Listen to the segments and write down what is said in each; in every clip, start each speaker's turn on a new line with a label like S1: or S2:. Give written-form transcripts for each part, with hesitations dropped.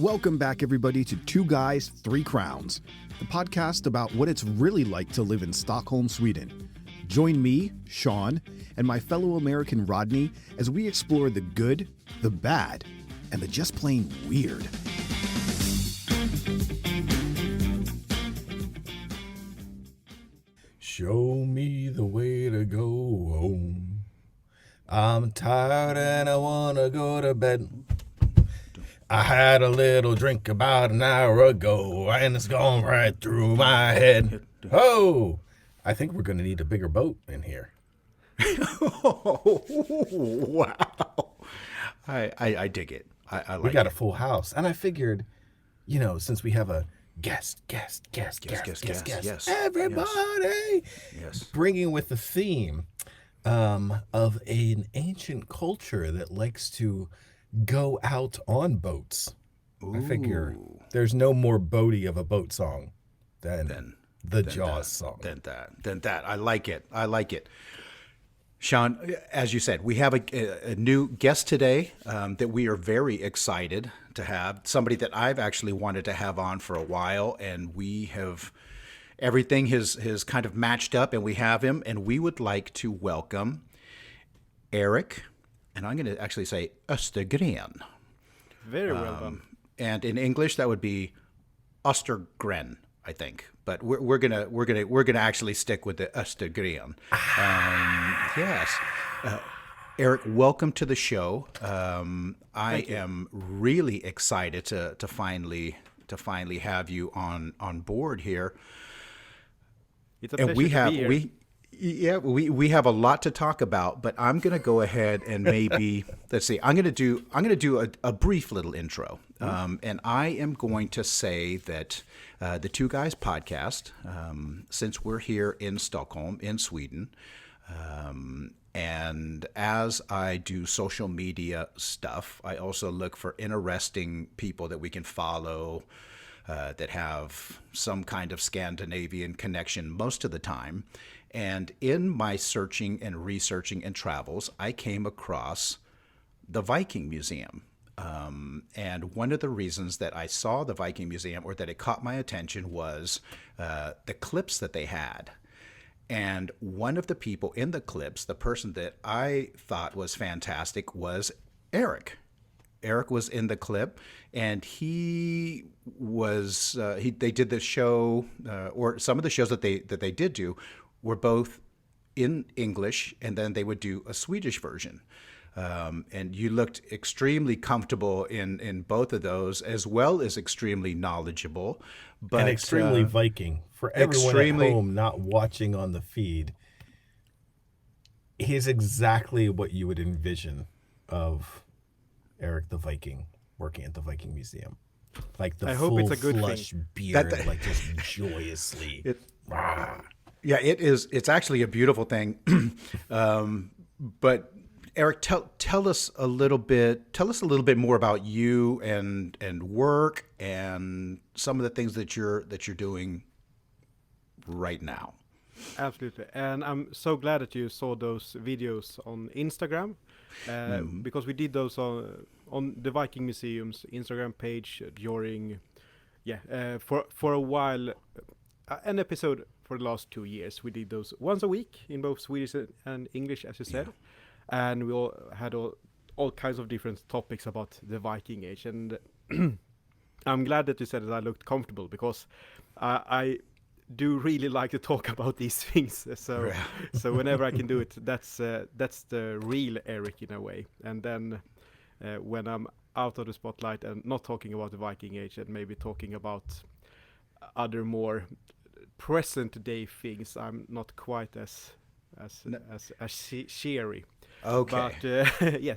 S1: Welcome back, everybody, to Two Guys, Three Crowns, the podcast about what it's really like to live in Stockholm, Sweden. Join me, Sean, and my fellow American Rodney as we explore the good, the bad, and the just plain weird.
S2: Show me the way to go home. I'm tired and I want to go to bed. I had a little drink about an hour ago, and it's gone right through my head. Oh, I think we're going to need a bigger boat in here.
S3: Oh, wow. I dig it. I like
S2: we got
S3: it.
S2: a full house. And I figured, since we have a guest,
S3: Yes.
S2: everybody,
S3: Yes.
S2: bringing with the theme of an ancient culture that likes to go out on boats.
S3: Ooh.
S2: I figure there's no more boaty of a boat song than the Jaws song.
S3: Than that. I like it. Sean, as you said, we have a new guest today that we are very excited to have. Somebody that I've actually wanted to have on for a while, and everything has kind of matched up, and we have him, and we would like to welcome Erik, and I'm going to actually say Östergren.
S4: Very well done.
S3: And in English, that would be Östergren, I think. But we're gonna actually stick with the Östergren. Yes, Erik, welcome to the show. I am really excited to finally have you on board here.
S4: It's a pleasure to be here.
S3: We have a lot to talk about, but I'm going to go ahead and maybe let's see. I'm going to do a brief little intro, and I am going to say that the Two Guys podcast, since we're here in Stockholm, in Sweden, and as I do social media stuff, I also look for interesting people that we can follow that have some kind of Scandinavian connection most of the time. And in my searching and researching and travels, I came across the Viking Museum. And one of the reasons that I saw the Viking Museum, or that it caught my attention, was the clips that they had. And one of the people in the clips, the person that I thought was fantastic, was Erik. Erik was in the clip, and he was. They did the show, or some of the shows that they did do, were both in English, and then they would do a Swedish version. And you looked extremely comfortable in both of those, as well as extremely knowledgeable. But
S2: and extremely Viking. For everyone at home not watching on the feed, he's exactly what you would envision of Erik the Viking working at the Viking Museum. Like the full
S4: it's a good
S2: flush
S4: thing.
S2: beard, like just joyously.
S3: Yeah, it is. It's actually a beautiful thing. But Erik, tell us a little bit more about you and work and some of the things that you're doing right now.
S4: Absolutely. And I'm so glad that you saw those videos on Instagram, because we did those on the Viking Museum's Instagram page during, for a while, an episode for the last 2 years. We did those once a week in both Swedish and English, as you said. Yeah. And we all had all kinds of different topics about the Viking Age. And I'm glad that you said that I looked comfortable, because I do really like to talk about these things. So whenever I can do it, that's the real Erik in a way. And then when I'm out of the spotlight and not talking about the Viking Age and maybe talking about other more present day things, I'm not quite as cheery.
S3: Okay.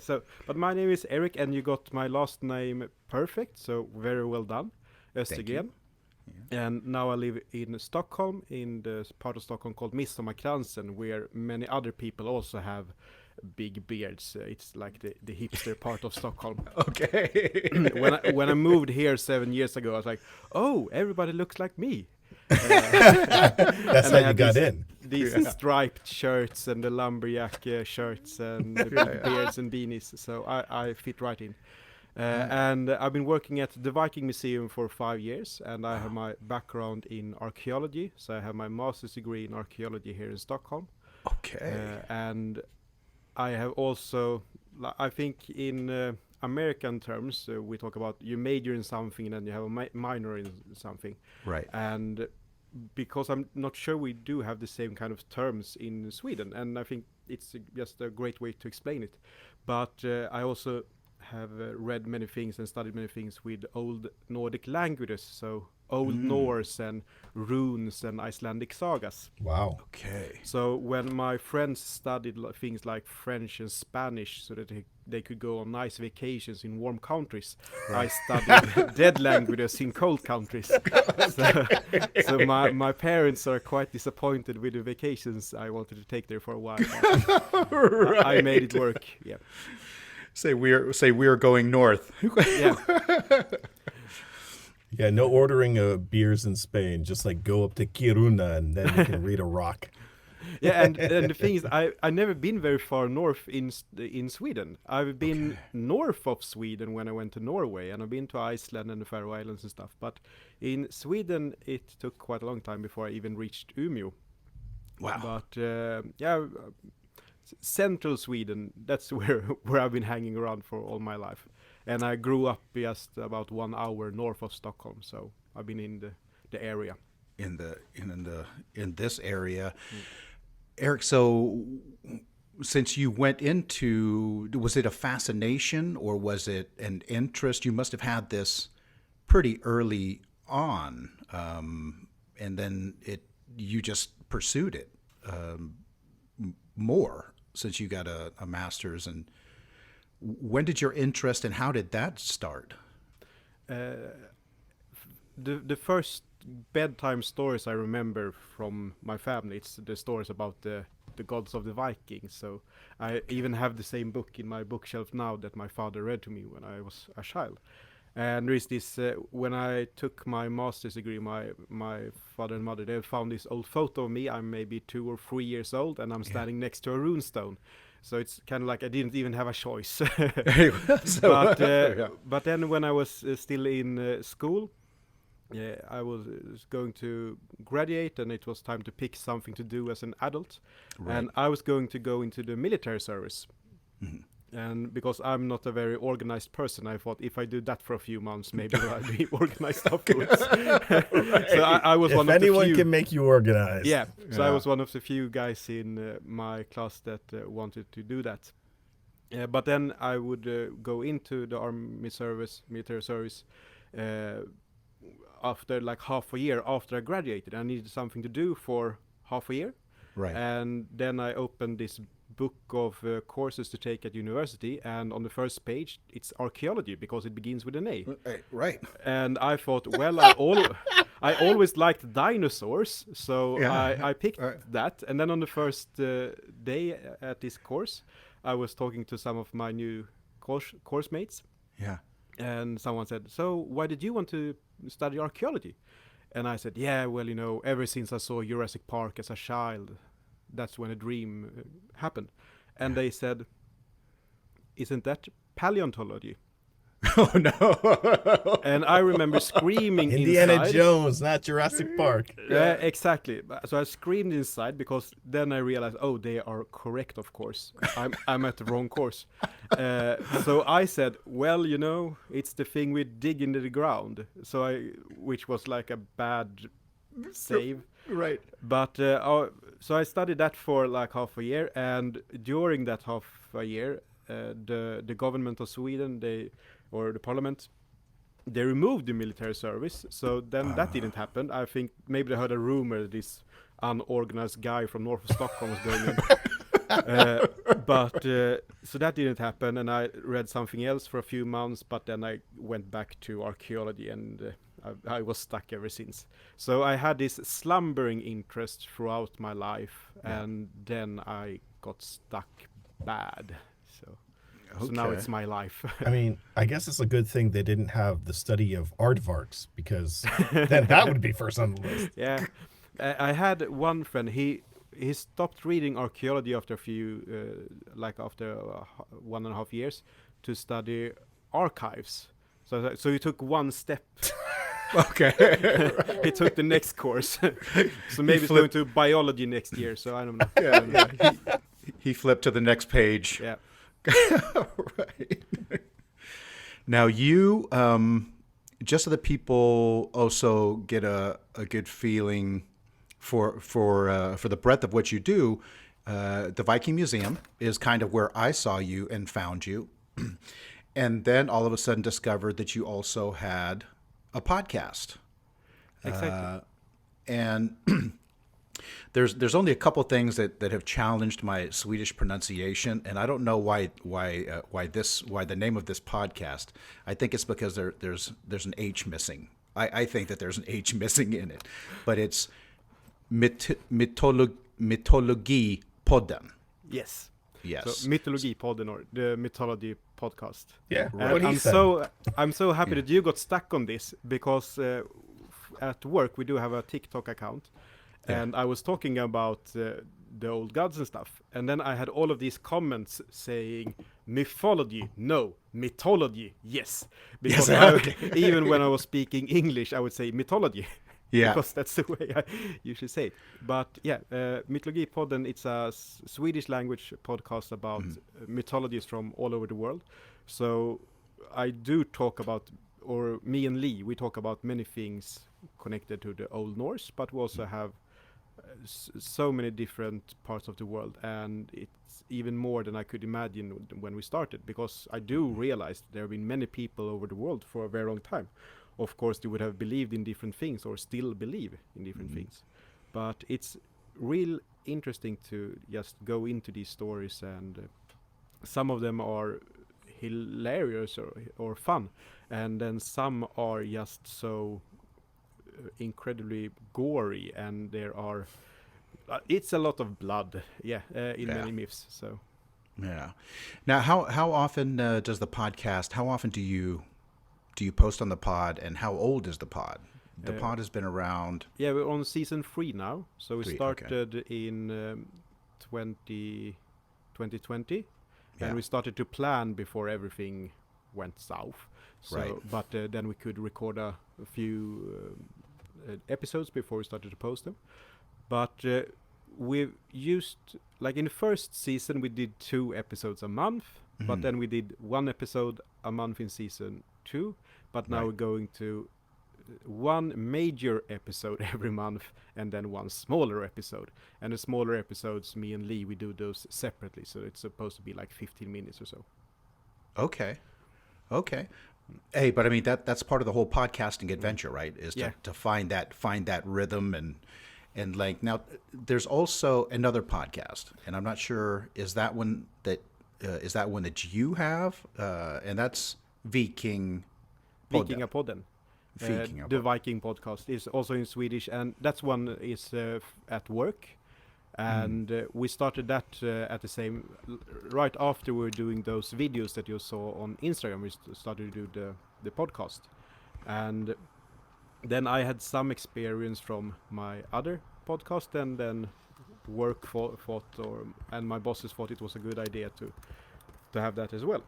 S4: But but my name is Erik, and you got my last name perfect, so very well done. Östergren. Yeah. And now I live in Stockholm, in the part of Stockholm called Midsommarkransen, where many other people also have big beards. It's like the hipster part of Stockholm.
S3: Okay.
S4: When I moved here 7 years ago, I was like, oh, everybody looks like me.
S2: That's how you got in.
S4: These striped shirts and the lumberjack shirts and the beards and beanies. So I fit right in. And I've been working at the Viking Museum for 5 years, and I have my background in archaeology. So I have my master's degree in archaeology here in Stockholm.
S3: Okay.
S4: And I have also, I think in American terms, we talk about you major in something and then you have a minor in something.
S3: Right.
S4: And because I'm not sure we do have the same kind of terms in Sweden, and I think it's just a great way to explain it. But I also have read many things and studied many things with old Nordic languages, so Old Norse and runes and Icelandic sagas.
S2: Wow.
S3: Okay.
S4: So when my friends studied things like French and Spanish so that they could go on nice vacations in warm countries, I studied dead languages in cold countries. So my parents are quite disappointed with the vacations I wanted to take there for a while. Right. I made it work. Yeah.
S3: Say we're going north.
S4: Yeah.
S2: Yeah, no ordering beers in Spain. Just like go up to Kiruna and then you can read a rock.
S4: Yeah, and the thing is, I never been very far north in Sweden. I've been north of Sweden when I went to Norway, and I've been to Iceland and the Faroe Islands and stuff. But in Sweden, it took quite a long time before I even reached Umeå.
S3: Wow.
S4: But central Sweden, that's where I've been hanging around for all my life. And I grew up just about 1 hour north of Stockholm, so I've been in the area.
S3: In this area. Eric, so since you went into, was it a fascination or was it an interest? You must have had this pretty early on, and then you just pursued it more since you got a master's. And when did your interest and how did that start?
S4: The first bedtime stories I remember from my family, it's the stories about the gods of the Vikings. So I even have the same book in my bookshelf now that my father read to me when I was a child. And there is this, when I took my master's degree, my father and mother, they found this old photo of me. I'm maybe 2 or 3 years old, and I'm standing next to a runestone. So it's kind of like I didn't even have a choice. But then when I was still in school, I was going to graduate, and it was time to pick something to do as an adult. Right. And I was going to go into the military service. Mm-hmm. And because I'm not a very organized person, I thought if I do that for a few months, maybe I'll be organized afterwards. So I was one of the few. If anyone
S2: can make you organized.
S4: Yeah. So I was one of the few guys in my class that wanted to do that. But then I would go into the military service, after like half a year after I graduated. I needed something to do for half a year.
S3: Right.
S4: And then I opened this book of courses to take at university, and on the first page it's archaeology because it begins with an A.
S3: Right.
S4: And I thought, well, I always liked dinosaurs, so I picked that. And then on the first day at this course, I was talking to some of my new course mates.
S3: Yeah.
S4: And someone said, so why did you want to study archaeology? And I said, yeah, well, ever since I saw Jurassic Park as a child, that's when a dream happened. And they said, isn't that paleontology?
S3: Oh, no.
S4: And I remember screaming
S2: Indiana
S4: inside.
S2: Jones, not Jurassic Park.
S4: Yeah, exactly. So I screamed inside because then I realized, oh, they are correct, of course. I'm at the wrong course. So I said, well, it's the thing we dig into the ground. Which was like a bad save.
S3: Right.
S4: But so I studied that for like half a year, and during that half a year, the government of Sweden, or the parliament, they removed the military service. So then that didn't happen. I think maybe they heard a rumor that this unorganized guy from north of Stockholm was going in. But so that didn't happen, and I read something else for a few months, but then I went back to archaeology, and I was stuck ever since. So I had this slumbering interest throughout my life, and then I got stuck bad. So now it's my life.
S2: I mean, I guess it's a good thing they didn't have the study of aardvarks, because then that would be first on the list.
S4: Yeah. I had one friend, he stopped reading archaeology after after 1.5 years to study archives. So he took one step.
S3: Okay.
S4: He took the next course. So maybe he's going to biology next year. So I don't know.
S3: Yeah. He flipped to the next page.
S4: Yeah.
S3: Right. Now you, just so that people also get a good feeling for the breadth of what you do, the Viking Museum is kind of where I saw you and found you, and then all of a sudden discovered that you also had a podcast.
S4: Exactly.
S3: And there's only a couple things that have challenged my Swedish pronunciation, and I don't know why the name of this podcast. I think it's because there's an H missing. I think that there's an H missing in it, but it's Mytologipodden.
S4: Yes.
S3: Yes.
S4: So Mytologipodden, or the Mythology Podcast.
S2: Yeah.
S3: Right.
S2: What he
S4: I'm
S2: said.
S4: so happy that you got stuck on this, because at work we do have a TikTok account, and I was talking about the old gods and stuff, and then I had all of these comments saying mythology, no, mythology, yes, because even when I was speaking English, I would say mythology.
S3: Yeah.
S4: Because that's the way I usually say it. But yeah, Mytologipodden, it's a Swedish language podcast about mythologies from all over the world. So I do talk about, or me and Lee, we talk about many things connected to the Old Norse, but we also have so many different parts of the world, and it's even more than I could imagine when we started, because I do realize there have been many people over the world for a very long time. Of course, they would have believed in different things, or still believe in different things. But it's real interesting to just go into these stories, and some of them are hilarious or fun, and then some are just so incredibly gory, and there are it's a lot of blood, in many myths. So
S3: yeah. Now, how often does the podcast? How often do you post on the pod, and how old is the pod? The pod has been around.
S4: Yeah, we're on season 3 now. So we started
S3: okay.
S4: in 2020,
S3: Yeah.
S4: and we started to plan before everything went south. So,
S3: Right.
S4: but then we could record a few episodes before we started to post them. But we've used, like in the first season, we did 2 episodes a month, but then we did 1 episode a month in season 2. But now
S3: Right.
S4: we're going to 1 major episode every month, and then 1 smaller episode. And the smaller episodes, me and Lee, we do those separately. So it's supposed to be like 15 minutes or so.
S3: Okay. Hey, but I mean that's part of the whole podcasting adventure, right? Is to find that rhythm and length. Now, there's also another podcast, and I'm not sure is that one that you have, and that's Vikingapodden.
S4: Vikingapodden. The Viking Podcast is also in Swedish, and that's one is at work. And we started that at the same, right after we were doing those videos that you saw on Instagram. We started to do the podcast, and then I had some experience from my other podcast, and then work and my bosses thought it was a good idea to have that as well.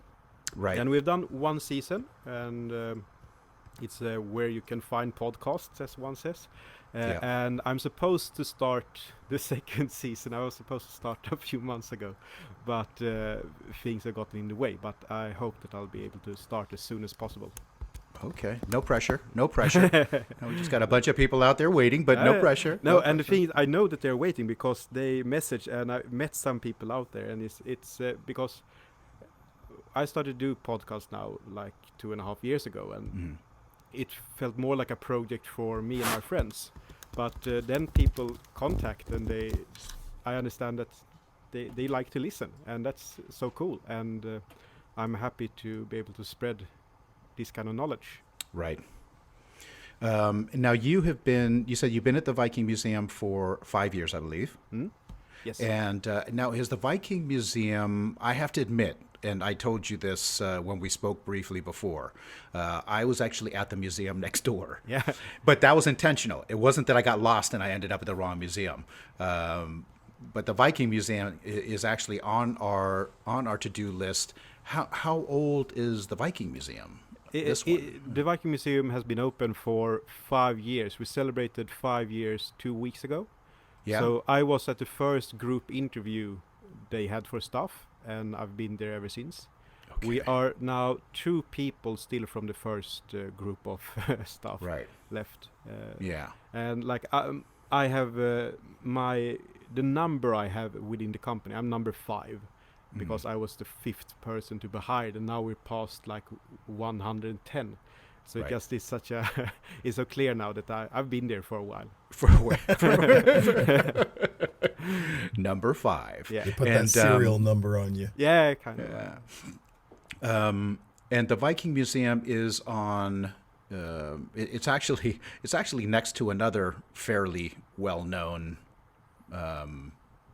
S3: Right.
S4: And we've done 1 season, and it's where you can find podcasts, as one says. And I'm supposed to start the second season. I was supposed to start a few months ago, but things have gotten in the way. But I hope that I'll be able to start as soon as possible.
S3: Okay. No pressure. No, we just got a bunch of people out there waiting, but no pressure.
S4: No, and the thing is, I know that they're waiting because they message, and I met some people out there, and it's because I started to do podcasts now like 2.5 years ago, and it felt more like a project for me and my friends. But then people contact, and I understand that they like to listen, and that's so cool. And I'm happy to be able to spread this kind of knowledge.
S3: Right. Now you said you've been at the Viking Museum for 5 years, I believe.
S4: Yes.
S3: And now is the Viking Museum, I have to admit, and I told you this when we spoke briefly before, I was actually at the museum next door.
S4: Yeah.
S3: But that was intentional. It wasn't that I got lost and I ended up at the wrong museum. but the Viking Museum is actually on our to-do list. How old is the Viking Museum?
S4: The Viking Museum has been open for 5 years. We celebrated 5 years 2 weeks ago.
S3: Yeah.
S4: So I was at the first group interview they had for staff, and I've been there ever since.
S3: Okay.
S4: We are now 2 people still from the first group of staff left.
S3: Yeah.
S4: And like I have the number I have within the company. I'm number 5 because I was the 5th person to be hired, and now we're past like 110. So it just is such a it's so clear now that I've been there for a while.
S3: Number 5.
S4: Yeah.
S2: They put that serial number on you.
S4: Yeah, kind of.
S3: Yeah. And the Viking Museum is on. It's actually next to another fairly well-known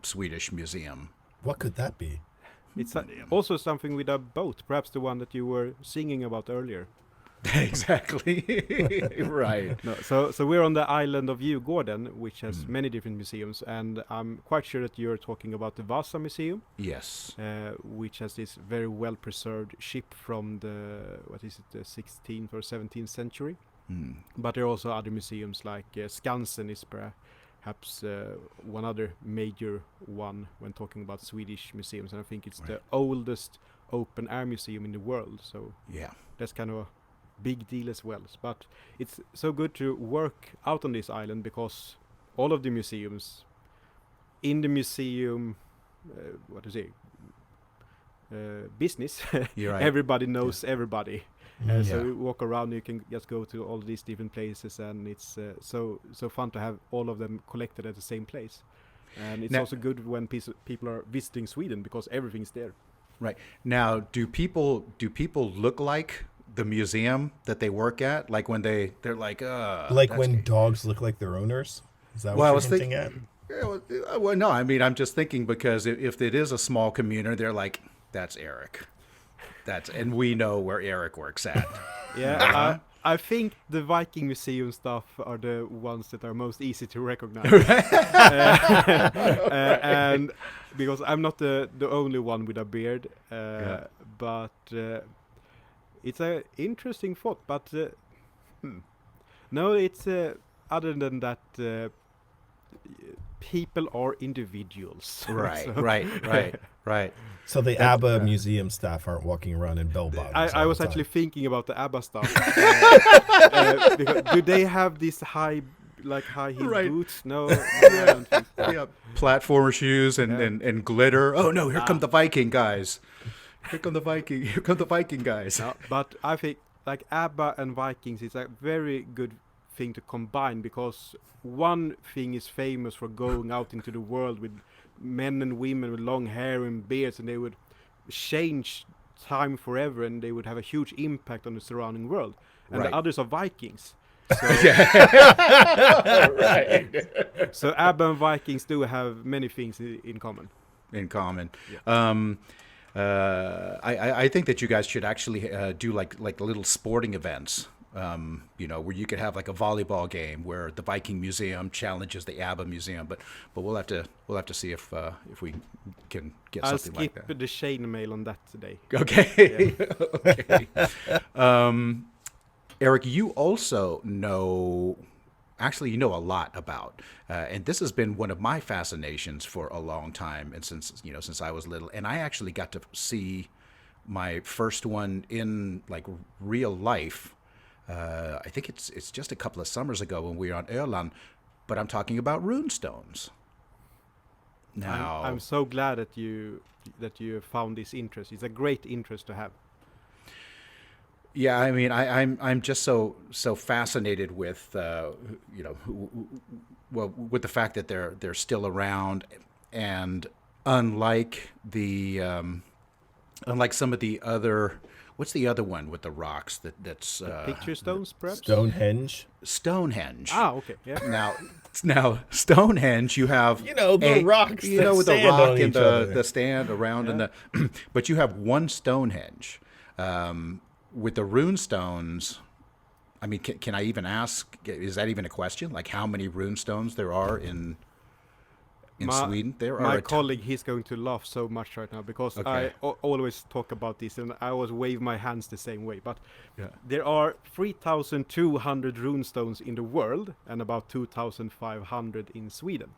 S3: Swedish museum.
S2: What could that be?
S4: It's also something with a boat, perhaps the one that you were singing about earlier.
S3: Exactly. Right.
S4: No, so we're on the island of Djurgården, which has many different museums, and I'm quite sure that you're talking about the Vasa Museum.
S3: Yes.
S4: Which has this very well preserved ship from the 16th or 17th century. But there are also other museums like Skansen is perhaps one other major one when talking about Swedish museums, and I think it's the oldest open air museum in the world. So that's kind of a big deal as well. But it's so good to work out on this island because all of the museums in the museum business everybody knows everybody. So you walk around, you can just go to all these different places, and it's so fun to have all of them collected at the same place. And it's also good when people are visiting Sweden because everything's there.
S3: Right. Now, do people look like the museum that they work at? Like when they're like
S2: when dogs look like their owners? Is that what you're hinting at?
S3: Well, no, I mean, I'm just thinking because if it is a small community, they're like, that's Erik. And we know where Erik works at.
S4: Yeah, I think the Viking Museum stuff are the ones that are most easy to recognize. And because I'm not the only one with a beard, but it's an interesting thought. But no, it's other than that, people are individuals.
S3: Right.
S2: So the ABBA museum staff aren't walking around in bell bottoms.
S4: I was actually thinking about the ABBA stuff. Because do they have these high heel boots? No, I don't think so.
S3: Platformer shoes and glitter. Oh no, here come the Viking guys. Here come the Viking guys.
S4: No, but I think like ABBA and Vikings is a very good thing to combine, because one thing is famous for going out into the world with men and women with long hair and beards, and they would change time forever, and they would have a huge impact on the surrounding world. And the others are Vikings. So, so ABBA and Vikings do have many things in common.
S3: Yeah. I think that you guys should actually do like little sporting events. Where you could have like a volleyball game where the Viking Museum challenges the ABBA Museum, but we'll have to see if we can get something like that.
S4: I'll skip the chainmail on that today.
S3: Okay. Okay. Erik, you also know a lot about, and this has been one of my fascinations for a long time, and since I was little, and I actually got to see my first one in like real life. I think it's just a couple of summers ago when we were on Öland, but I'm talking about runestones. Now,
S4: I'm so glad that you found this interest. It's a great interest to have.
S3: Yeah, I mean, I'm just so fascinated with with the fact that they're still around, and unlike some of the other. What's the other one with the rocks that's
S4: picture stones, perhaps?
S2: Stonehenge.
S4: Ah, okay. Yeah.
S3: Now Stonehenge, you have
S2: the rocks.
S3: With the
S2: stand
S3: rock
S2: on
S3: and
S2: each other.
S3: the stand around and but you have one Stonehenge. With the runestones, I mean, can I even ask? Is that even a question? Like how many runestones there are in? in Sweden? There are
S4: my colleague, he's going to laugh so much right now because I always talk about this and I always wave my hands the same way. But there are 3,200 runestones in the world and about 2,500 in Sweden.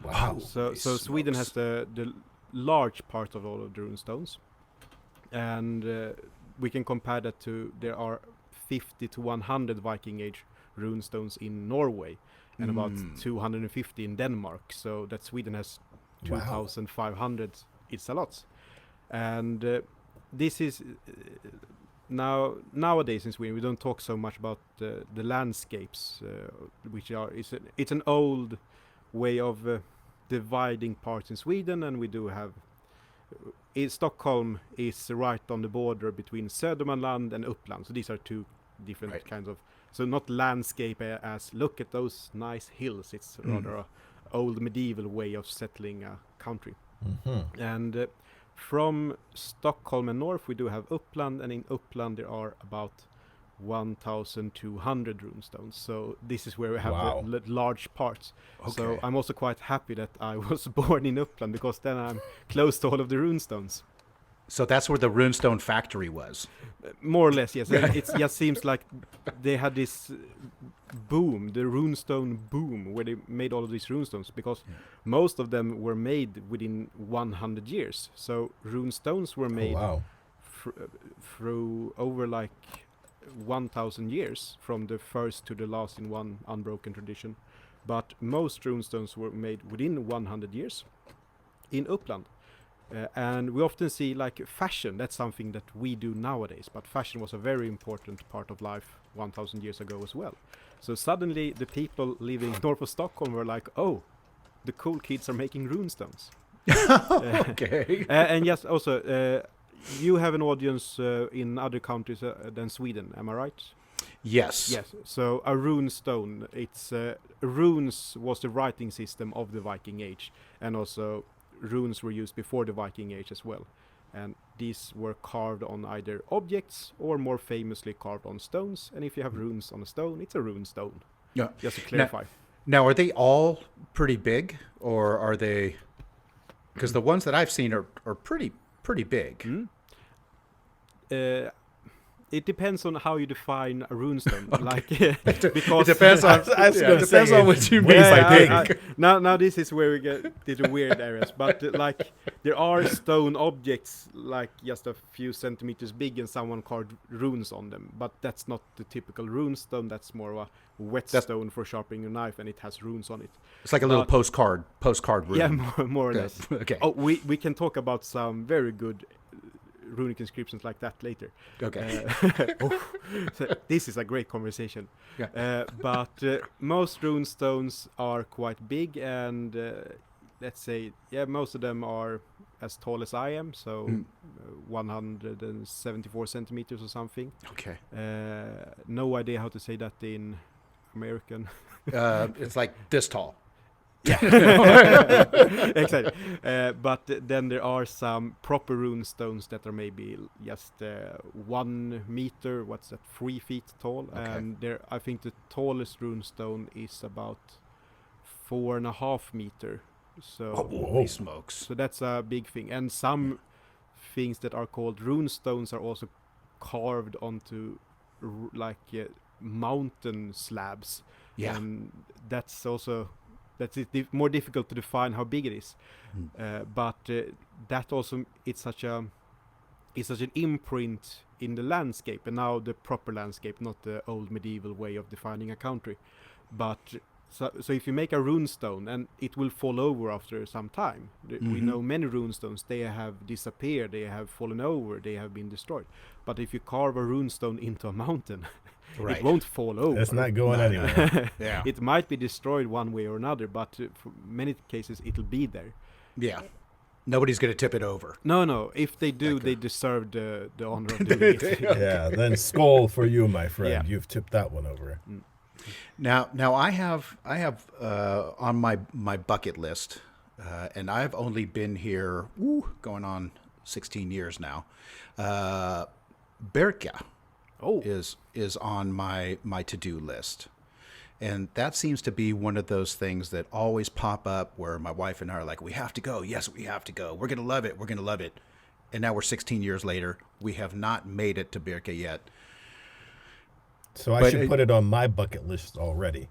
S2: Wow.
S4: So Sweden has the large part of all of the runestones, and we can compare that to there are 50 to 100 Viking Age runestones in Norway and about 250 in Denmark. So that Sweden has 2,500. It's a lot. And this is nowadays in Sweden we don't talk so much about the landscapes, which are it's an old way of dividing parts in Sweden, and we do have Stockholm is right on the border between Södermanland and Uppland. So these are two different kinds of, so not landscape as look at those nice hills. It's rather a old medieval way of settling a country. And from Stockholm and north we do have Uppland, and in Uppland there are about 1,200 runestones. So this is where we have the large parts. So I'm also quite happy that I was born in Uppland, because then I'm close to all of the runestones.
S3: So that's where the runestone factory was.
S4: More or less, yes. It just seems like they had this boom, the runestone boom, where they made all of these runestones, because most of them were made within 100 years. So runestones were made through over like 1,000 years, from the first to the last in one unbroken tradition. But most runestones were made within 100 years in Uppland. And we often see like fashion, that's something that we do nowadays, but fashion was a very important part of life 1,000 years ago as well. So suddenly the people living north of Stockholm were like, oh, the cool kids are making runestones. And yes, also, you have an audience in other countries than Sweden, am I right?
S3: Yes.
S4: Yes. So a runestone, it's runes was the writing system of the Viking Age, and also runes were used before the Viking Age as well. And these were carved on either objects or more famously carved on stones. And if you have runes on a stone, it's a rune stone.
S3: Yeah.
S4: Just to clarify.
S3: Now, are they all pretty big, or are they? Because the ones that I've seen are pretty big.
S4: It depends on how you define a runestone. Like,
S3: It
S4: because
S3: depends on. Depends on what you mean by big.
S4: Now this is where we get to the weird areas. But like, there are stone objects like just a few centimeters big, and someone carved runes on them. But that's not the typical runestone. That's more of a whetstone for sharpening a knife, and it has runes on it.
S3: It's like a little postcard rune.
S4: Yeah, more or less.
S3: Okay.
S4: Oh, we can talk about some very good runic inscriptions like that later.
S3: Okay.
S4: So this is a great conversation.
S3: Yeah.
S4: But most runestones are quite big, and let's say, most of them are as tall as I am, so 174 centimeters or something.
S3: Okay.
S4: No idea how to say that in American.
S3: It's like this tall.
S4: Exactly. But then there are some proper runestones that are maybe just 1 meter, 3 feet tall. And I think the tallest runestone is about 4.5 meter. So
S3: holy smokes.
S4: So that's a big thing. And some things that are called runestones are also carved onto mountain slabs.
S3: Yeah.
S4: And that's also more difficult to define how big it is. But that also, it's such an imprint in the landscape, and now the proper landscape, not the old medieval way of defining a country. But so if you make a runestone, and it will fall over after some time. We know many runestones, they have disappeared, they have fallen over, they have been destroyed. But if you carve a runestone into a mountain, it won't fall over.
S2: It's not going anywhere.
S3: Yeah.
S4: It might be destroyed one way or another, but for many cases it'll be there.
S3: Yeah. Nobody's going to tip it over.
S4: No. If they do, they deserve the honor of doing it.
S2: Yeah. Then Skål for you, my friend.
S4: Yeah.
S2: You've tipped that one over.
S3: Now I have on my bucket list, and I've only been here going on 16 years now. Birka is on my to-do list, And that seems to be one of those things that always pop up where my wife and I are like, we have to go. Yes, we have to go. We're going to love it. We're going to love it. And now we're 16 years later. We have not made it to Birka yet.
S2: So I should put it on my bucket list already.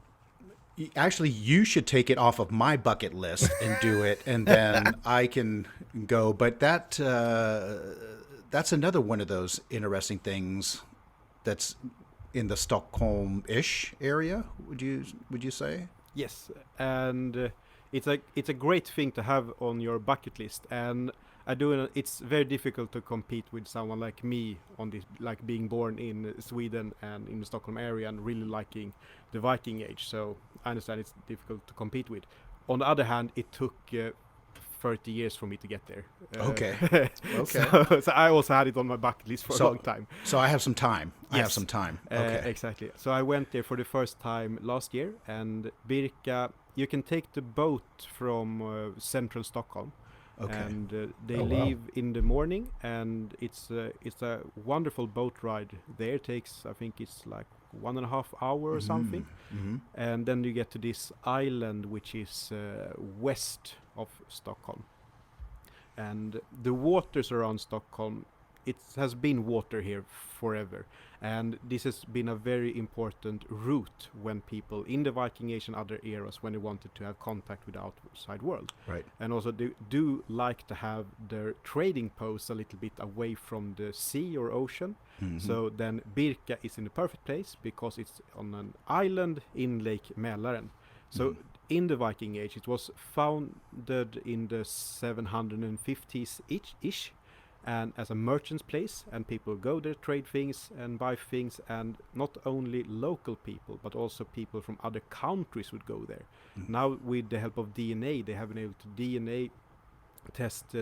S3: Actually, you should take it off of my bucket list and do it, and then I can go. But that's another one of those interesting things that's in the Stockholm-ish area. Would you say?
S4: Yes, and it's a great thing to have on your bucket list. And it's very difficult to compete with someone like me on this, like being born in Sweden and in the Stockholm area and really liking the Viking Age. So I understand it's difficult to compete with. On the other hand, it took 30 years for me to get there.
S3: Okay.
S4: So I also had it on my bucket list for a long time.
S3: So I have some time.
S4: Yes.
S3: I have some time. Okay.
S4: Exactly. So I went there for the first time last year, and Birka, you can take the boat from central Stockholm.
S3: Okay.
S4: And they leave in the morning, and it's a wonderful boat ride there. It takes, I think it's like 1.5 hours or something.
S3: Mm-hmm.
S4: And then you get to this island which is west of Stockholm. And the waters around Stockholm, it has been water here forever. And this has been a very important route when people in the Viking Age and other eras, when they wanted to have contact with the outside world.
S3: Right.
S4: And also they do like to have their trading posts a little bit away from the sea or ocean.
S3: Mm-hmm.
S4: So then Birka is in the perfect place because it's on an island in Lake Mälaren. So in the Viking Age, it was founded in the 750s-ish. And as a merchant's place, and people go there, trade things and buy things, and not only local people but also people from other countries would go there. Now with the help of DNA, they have been able to DNA test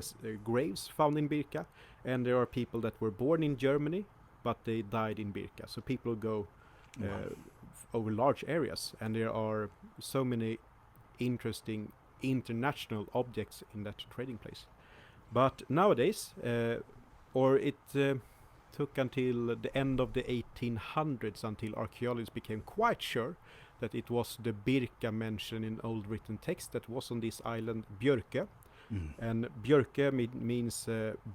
S4: graves found in Birka, and there are people that were born in Germany but they died in Birka, so people go over large areas, and there are so many interesting international objects in that trading place. But nowadays, it took until the end of the 1800s until archaeologists became quite sure that it was the Birka mentioned in old written text that was on this island Björke. And Björke means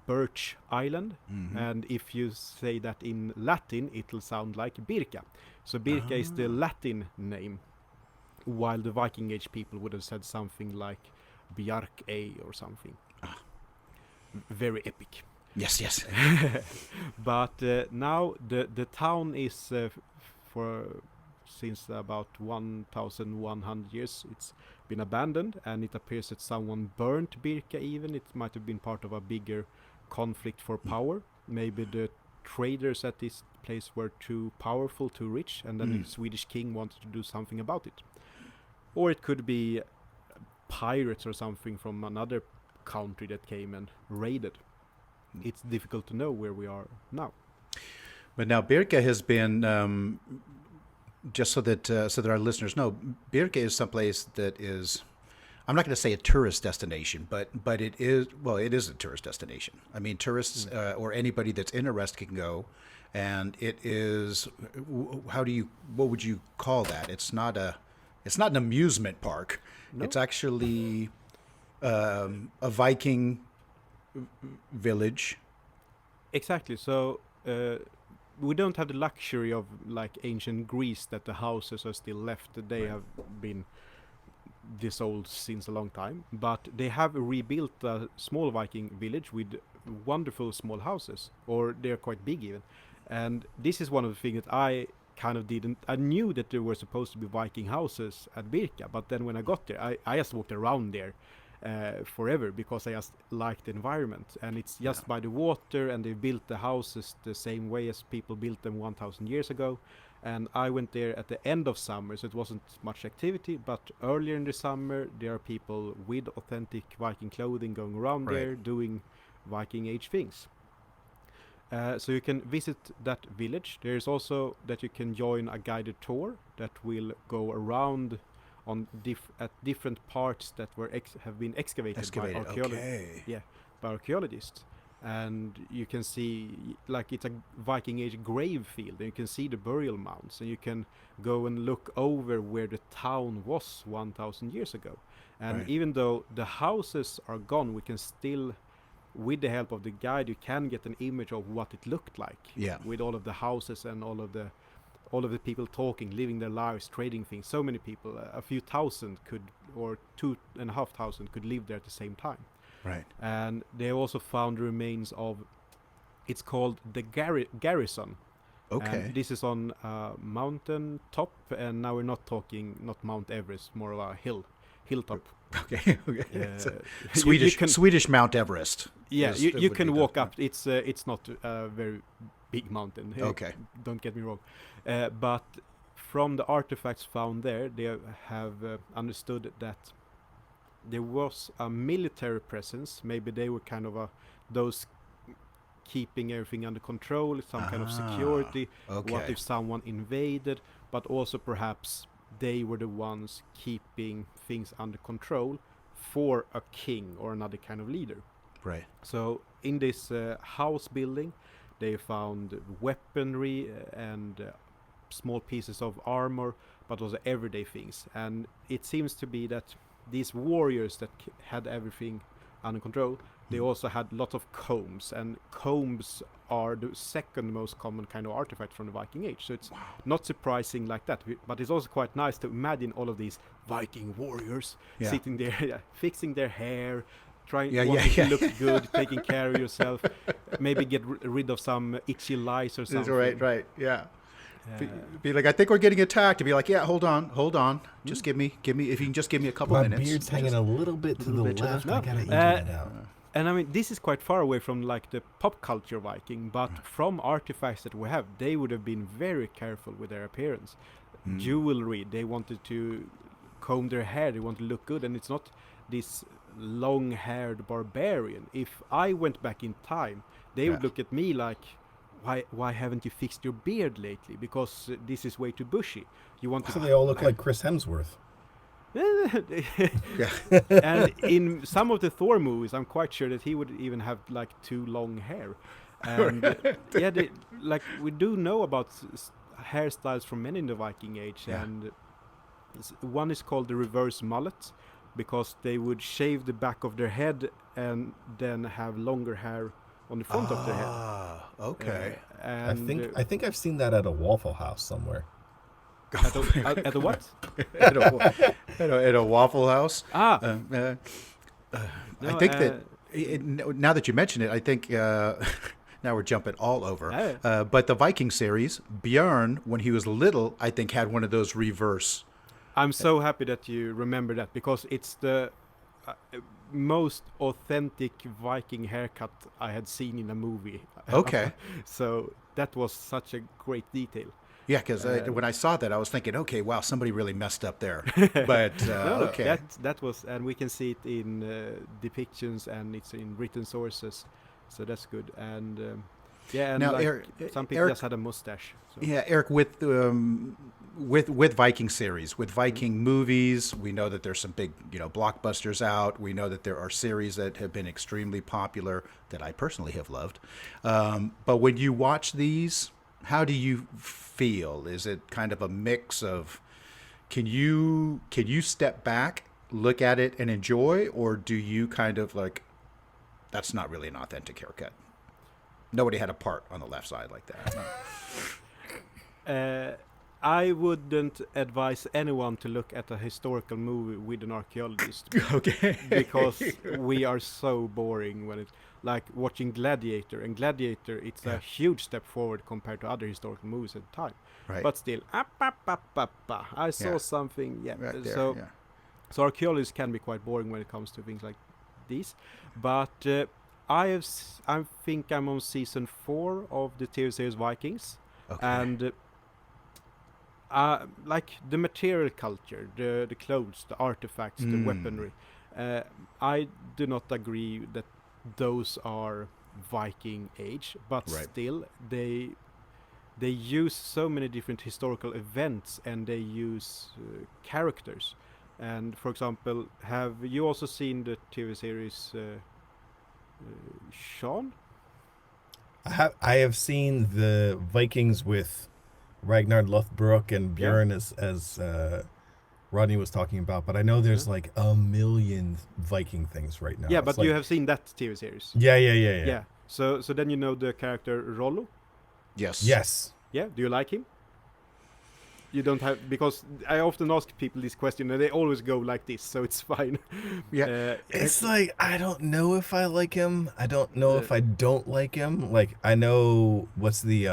S4: birch island, and if you say that in Latin, it'll sound like Birka. So Birka is the Latin name, while the Viking Age people would have said something like Bjarke or something. Very epic.
S3: Yes.
S4: But now the town is since about 1,100 years it's been abandoned, and it appears that someone burnt Birka even. It might have been part of a bigger conflict for power. Maybe the traders at this place were too powerful, too rich, and then the Swedish king wanted to do something about it. Or it could be pirates or something from another country that came and raided. It's difficult to know where we are now.
S3: But now Birka has been, just so that our listeners know, Birka is someplace that is, I'm not going to say a tourist destination, but it is a tourist destination. I mean, tourists or anybody that's interested can go, and it is, what would you call that? It's not an amusement park. No. It's actually a Viking village.
S4: Exactly. So we don't have the luxury of like ancient Greece that the houses are still left. They have been this old since a long time, but they have rebuilt a small Viking village with wonderful small houses, or they're quite big even. And this is one of the things that I kind of didn't. I knew that there were supposed to be Viking houses at Birka, but then when I got there, I just walked around there forever because I just liked the environment, and it's just by the water, and they built the houses the same way as people built them 1,000 years ago. And I went there at the end of summer, so it wasn't much activity, but earlier in the summer there are people with authentic Viking clothing going around there doing Viking Age things. So you can visit that village. There's also that you can join a guided tour that will go around on at different parts that were have been excavated by archaeologists.
S3: Okay.
S4: Yeah, by archaeologists. and you can see like it's a Viking Age grave field, and you can see the burial mounds, and you can go and look over where the town was 1,000 years ago. And
S3: Right.
S4: even though the houses are gone, we can still, with the help of the guide, you can get an image of what it looked like.
S3: Yeah.
S4: With all of the houses and all of the people talking, living their lives, trading things. So many people, a few thousand could, or 2,500 could live there at the same time.
S3: Right.
S4: And they also found remains of, it's called the garrison.
S3: Okay.
S4: And this is on a mountain top, and now we're not talking, not Mount Everest, more of a hilltop.
S3: Okay. Okay. So
S4: you can-
S3: Swedish Mount Everest.
S4: Yeah,
S3: is-
S4: you
S3: would
S4: can
S3: be the-
S4: walk up. It's not a very big mountain.
S3: Okay.
S4: Don't get me wrong. But from the artifacts found there, they have understood that there was a military presence. Maybe they were kind of those keeping everything under control, some kind of security.
S3: Okay.
S4: What if someone invaded? But also perhaps they were the ones keeping things under control for a king or another kind of leader.
S3: Right.
S4: So in this house building, they found weaponry and small pieces of armor, but also everyday things. And it seems to be that these warriors that had everything under control, they also had lots of combs, and combs are the second most common kind of artifact from the Viking Age. So it's not surprising like that, but it's also quite nice to imagine all of these Viking warriors
S3: Yeah.
S4: sitting there, fixing their hair, trying
S3: Yeah,
S4: wanting
S3: yeah,
S4: to look good, taking care of yourself, maybe get rid of some itchy lice or something.
S3: Right. Yeah.
S4: Uh,
S3: Be like, I think we're getting attacked. To be like, yeah, hold on. Just give me. If you can just give me a couple
S2: My
S3: minutes.
S2: beard's hanging a little bit to the
S4: bit to the-
S2: left.
S4: No.
S2: I gotta even it out.
S4: And I mean, this is quite far away from like the pop culture Viking, but from artifacts that we have, they would have been very careful with their appearance. Jewelry, they wanted to comb their hair, they want to look good, and it's not this long-haired barbarian. If I went back in time, they would
S3: Yeah.
S4: look at me like, why haven't you fixed your beard lately? Because this is way too bushy. You want
S2: So
S4: to
S2: they all look like Chris Hemsworth.
S4: And in some of the Thor movies, I'm quite sure that he would even have like too long hair. And yeah, like we do know about hairstyles from men in the Viking Age,
S3: Yeah.
S4: and one is called the reverse mullet, because they would shave the back of their head and then have longer hair on the front of their head.
S3: Ah, okay.
S4: And
S2: I think I've seen that at a Waffle House somewhere.
S4: at the what?
S3: at a Waffle House.
S4: Ah,
S3: I
S4: no,
S3: think that now that you mention it, I think now we're jumping all over. But the Viking series, Björn, when he was little, I think had one of those reverse.
S4: I'm so happy that you remember that, because it's the most authentic Viking haircut I had seen in a movie.
S3: Okay.
S4: So that was such a great detail.
S3: Yeah, because when I saw that, I was thinking, okay, wow, somebody really messed up there. But
S4: No,
S3: okay.
S4: that was, and we can see it in depictions, and it's in written sources, so that's good. And yeah, and
S3: Now,
S4: like,
S3: Eric-
S4: some people
S3: Eric-
S4: just had a mustache. So.
S3: Yeah, Eric, with Viking series, with Viking movies, we know that there's some big, blockbusters out. We know that there are series that have been extremely popular that I personally have loved. But when you watch these, how do you feel? Is it kind of a mix of, can you step back, look at it and enjoy, or do you kind of like, that's not really an authentic haircut? Nobody had a part on the left side like that.
S4: I wouldn't advise anyone to look at a historical movie with an archaeologist.
S3: Okay.
S4: Because we are so boring when it's like watching Gladiator. And Gladiator, it's a huge step forward compared to other historical movies at the time.
S3: Right.
S4: But still, I saw
S3: Yeah.
S4: something. Yeah.
S3: Right there,
S4: So
S3: yeah.
S4: so archaeologists can be quite boring when it comes to things like these. But I think I'm on season 4 of the TV series Vikings.
S3: Okay.
S4: And like the material culture, the clothes, the artifacts, the weaponry, I do not agree that those are Viking Age, but
S3: Right.
S4: still they use so many different historical events, and they use characters. And for example, have you also seen the TV series Sean?
S2: I have seen the Vikings with Ragnar Lothbrok and Bjorn as Rodney was talking about, but I know there's like a million Viking things right now.
S4: Yeah,
S2: It's
S4: but
S2: like,
S4: you have seen that TV series.
S2: Yeah.
S4: So then you know the character Rollo.
S3: Yes.
S2: Yes.
S4: Yeah. Do you like him? You don't have, because I often ask people this question and they always go like this, so it's fine.
S3: Yeah.
S2: It's like, I don't know if I like him. I don't know if I don't like him. Like, I know what's the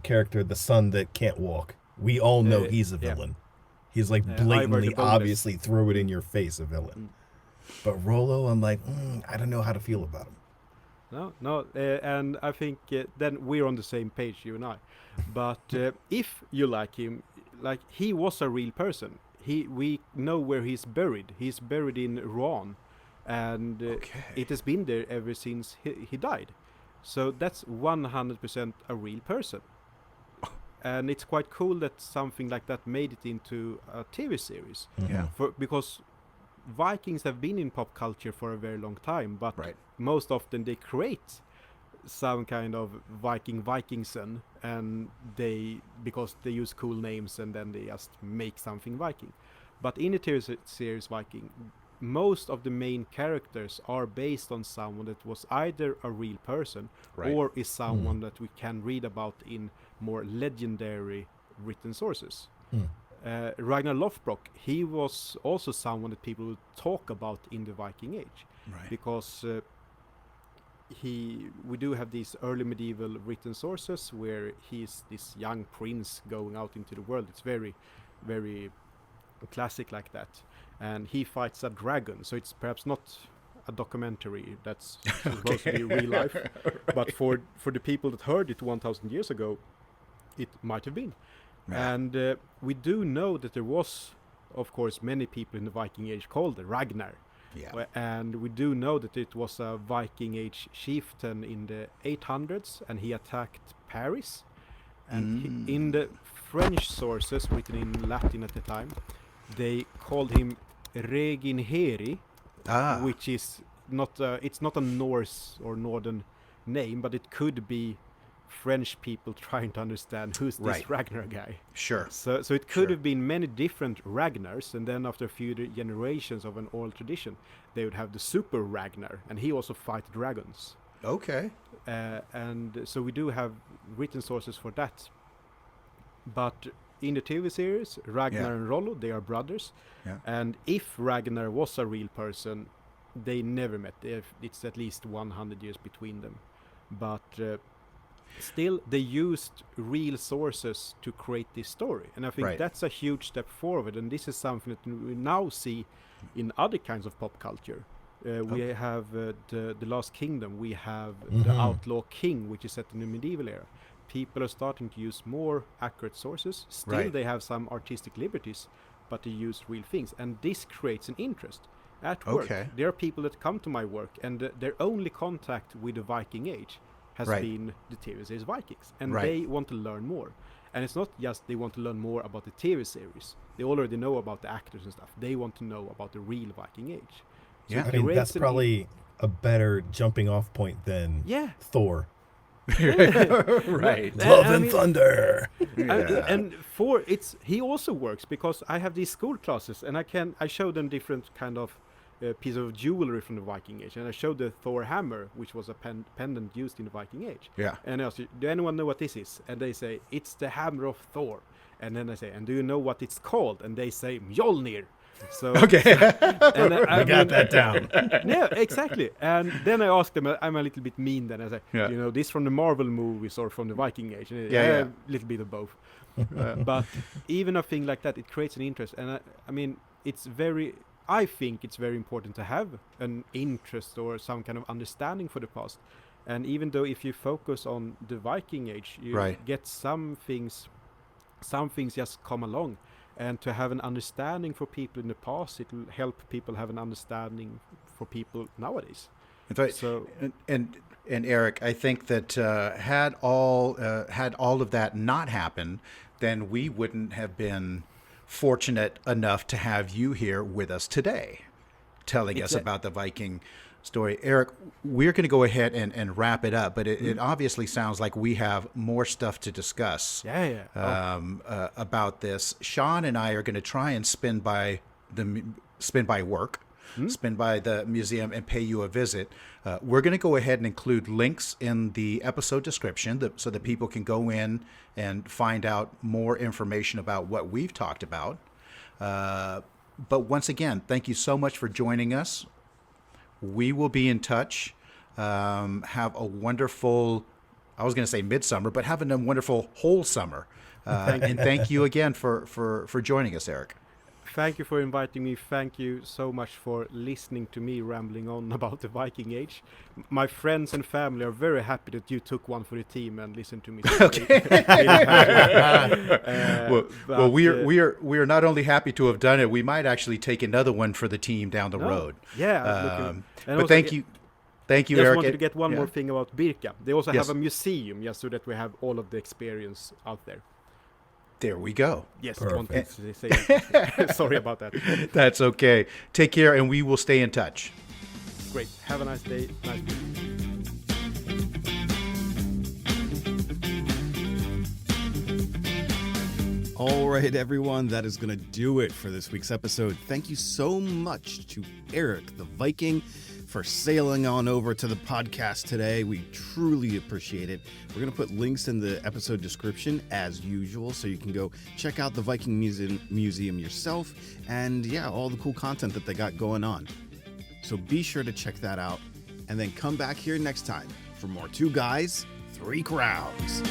S2: character, the son that can't walk. We all know he's a villain. He's like blatantly, obviously, throw it in your face, a villain. But Rollo, I'm like, I don't know how to feel about him.
S4: No, and I think then we're on the same page, you and I. But if you like him, like he was a real person. We know where he's buried. He's buried in Rouen, and it has been there ever since he died. So that's 100% a real person. And it's quite cool that something like that made it into a TV series.
S3: Yeah.
S4: Because Vikings have been in pop culture for a very long time, but most often they create some kind of Vikingson, and because they use cool names and then they just make something Viking. But in the TV series Viking, most of the main characters are based on someone that was either a real person or is someone that we can read about in more legendary written sources. Ragnar Lothbrok, he was also someone that people would talk about in the Viking Age, because we do have these early medieval written sources where he's this young prince going out into the world. It's very, very classic like that, and he fights a dragon. So it's perhaps not a documentary that's supposed to be real life, but for the people that heard it 1,000 years ago, it might have been. And we do know that there was, of course, many people in the Viking Age called Ragnar. And we do know that it was a Viking Age chieftain in the 800s, and he attacked Paris. And in the French sources, written in Latin at the time, they called him Reginheri, which is it's not a Norse or Northern name, but it could be French people trying to understand who's this Ragnar guy.
S3: Sure.
S4: So it could have been many different Ragnars, and then after a few generations of an oral tradition, they would have the super Ragnar, and he also fight dragons.
S3: Okay.
S4: And so we do have written sources for that. But in the TV series, Ragnar and Rollo, they are brothers. And if Ragnar was a real person, they never met. It's at least 100 years between them. But still, they used real sources to create this story. And I think that's a huge step forward. And this is something that we now see in other kinds of pop culture. We have the Last Kingdom. We have the Outlaw King, which is set in the medieval era. People are starting to use more accurate sources. Still, they have some artistic liberties, but they use real things. And this creates an interest at work. There are people that come to my work, and their only contact with the Viking Age has been the TV series Vikings. And they want to learn more. And it's not just they want to learn more about the TV series. They already know about the actors and stuff. They want to know about the real Viking Age. So
S2: I mean, that's probably a better jumping off point than Thor. Love and thunder.
S4: And he also works because I have these school classes, and I show them different kind of piece of jewelry from the Viking Age, and I showed the Thor hammer, which was a pendant used in the VikingAge. And I asked, do anyone know what this is? And they say, it's the hammer of Thor. And then I say, and do you know what it's called? And they say, Mjolnir. So
S2: we got that down.
S4: Yeah, exactly. And then I ask them, I'm a little bit mean then. I say, you know, this from the Marvel movies or from the Viking Age? And a little bit of both. But even a thing like that, it creates an interest. And I mean, I think it's very important to have an interest or some kind of understanding for the past. And even though if you focus on the Viking Age, you get some things just come along. And to have an understanding for people in the past, it will help people have an understanding for people nowadays.
S3: Right. So, and Erik, I think that had all of that not happened, then we wouldn't have been fortunate enough to have you here with us today, telling us about the Viking story. Erik, we're going to go ahead and wrap it up, but it obviously sounds like we have more stuff to discuss about this. Sean and I are going to try and spin by the museum and pay you a visit. We're going to go ahead and include links in the episode description so that people can go in and find out more information about what we've talked about. But once again, thank you so much for joining us. We will be in touch. Have a wonderful, I was going to say midsummer, but having a wonderful whole summer. And thank you again for joining us, Erik.
S4: Thank you for inviting me. Thank you so much for listening to me rambling on about the Viking Age. My friends and family are very happy that you took one for the team and listened to me.
S3: Okay. Well, we are not only happy to have done it. We might actually take another one for the team down the road.
S4: Yeah.
S3: But thank you,
S4: Erik.
S3: Erik.
S4: Wanted to get one more thing about Birka. They also
S3: Yes.
S4: have a museum, just so that we have all of the experience out there.
S3: There we go.
S4: Yes, I wanted to say that. Sorry about that.
S3: That's okay. Take care, and we will stay in touch.
S4: Great. Have a nice day. Nice meeting you.
S1: All right, everyone, that is going to do it for this week's episode. Thank you so much to Erik, the Viking, for sailing on over to the podcast today. We truly appreciate it. We're going to put links in the episode description as usual, so you can go check out the Viking Museum yourself and, all the cool content that they got going on. So be sure to check that out and then come back here next time for more Two Guys, Three Crowns.